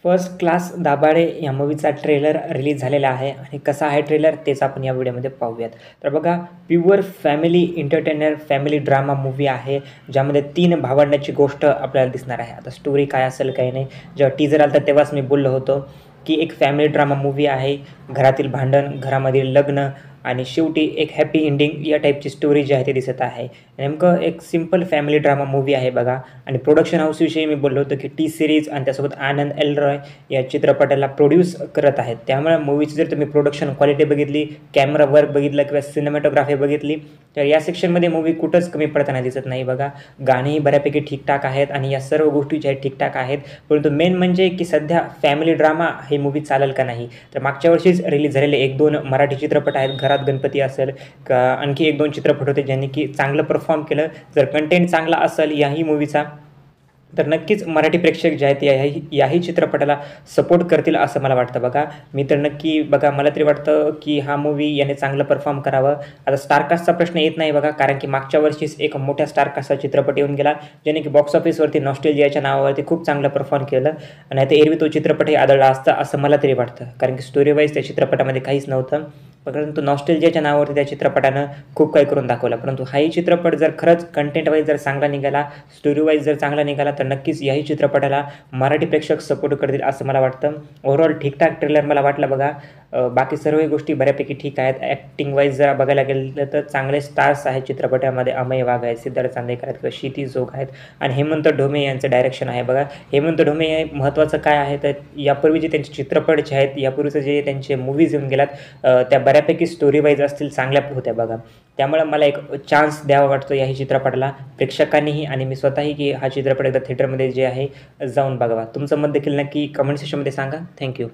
First class Dabhade या मूव्हीचा trailer release झालेला आहे आणि कसा आहे ट्रेलर तेच आपण या व्हिडिओमध्ये पाहूयात. तर बघा, pure family entertainer family drama movie आहे, ज्यामध्ये 3 भावंडांची गोष्ट आपल्याला दिसणार आहे. आता स्टोरी काय असेल काही नाही. जेव्हा टीजर आला तर तेव्हाच मी बोललो होतो की एक फॅमिली ड्रामा मूव्ही आहे. घरातील भांडण, घरामधील लग्न आणि शेवटी एक हॅपी एंडिंग या टाईपची स्टोरी जी आहे ती दिसत आहे. नेमकं एक सिंपल फॅमिली ड्रामा मूव्ही आहे बघा. आणि प्रोडक्शन हाऊसविषयी मी बोललो होतो की टी सिरीज आणि त्यासोबत आनंद एल रॉय या चित्रपटाला प्रोड्यूस करत आहेत. त्यामुळे मूव्हीची जर तुम्ही प्रोडक्शन क्वालिटी बघितली, कॅमेरा वर्क बघितलं किंवा सिनेमॅटोग्राफी बघितली तर या सेक्शनमध्ये मूव्ही कुठंच कमी पडताना दिसत नाही बघा. गाणीही बऱ्यापैकी ठीकठाक आहेत आणि या सर्व गोष्टी ज्या आहेत ठीकठाक आहेत. परंतु मेन म्हणजे की सध्या फॅमिली ड्रामा ही मूव्ही चालेल का नाही. तर मागच्या वर्षीच रिलीज झालेले 1-2 मराठी चित्रपट आहेत. घरात गणपती असेल का आणखी 1-2 चित्रपट होते ज्यांनी की चांगलं परफॉर्म केलं. जर कंटेंट चांगला असेल याही मूव्हीचा तर नक्कीच मराठी प्रेक्षक जे आहेत याही चित्रपटाला सपोर्ट करतील असं मला वाटतं बघा. मी तर नक्की बघा, मला तरी वाटतं की हा मूव्ही याने चांगलं परफॉर्म करावं. आता स्टारकास्टचा प्रश्न येत नाही बघा, कारण की मागच्या वर्षीच एक मोठ्या स्टारकास्टचा चित्रपट येऊन गेला, ज्याने की बॉक्स ऑफिसवरती नॉस्टेल्जियाच्या नावावरती खूप चांगलं परफॉर्म केलं आणि आता एरवी तो चित्रपटही आदळला असता असं मला तरी वाटतं, कारण की स्टोरी वाईज त्या चित्रपटामध्ये काहीच नव्हतं. परंतु नॉस्टेल्जियाच्या नावावरती त्या चित्रपटानं खूप काही करून दाखवलं. परंतु हाही चित्रपट जर खरंच कंटेंट वाईज जर चांगला निघाला, स्टोरी वाईज जर चांगला निघाला तर नक्कीच याही चित्रपटाला मराठी प्रेक्षक सपोर्ट करतील असं मला वाटतं. ओव्हरऑल ठीकठाक ट्रेलर मला वाटलं बघा. बाकी सर्व गोष्टी बऱ्यापैकी ठीक आहेत. ॲक्टिंग वाईज जर बघायला गेलं तर चांगले स्टार्स आहेत चित्रपटामध्ये. अमय वाघ आहेत, सिद्धार्थ चांदेकर आहेत किंवा क्षितिज जोग आहेत आणि हेमंत ढोमे यांचं डायरेक्शन आहे बघा. हेमंत ढोमे हे महत्त्वाचं काय आहे तर यापूर्वी जे त्यांचे चित्रपट जे आहेत, यापूर्वीचं जे त्यांचे मूव्हीज येऊन गेल्यात त्या बऱ्यापैकी स्टोरी वाईज असतील, चांगल्या होत्या बघा. त्यामुळे मला एक चान्स द्यावा वाटतो याही चित्रपटाला प्रेक्षकांनीही आणि मी स्वतःही की हा चित्रपट एकदा थिएटरमध्ये जे आहे जाऊन बघावा. तुमचं मत देखील नक्की कमेंट सेक्शनमध्ये सांगा. थँक्यू.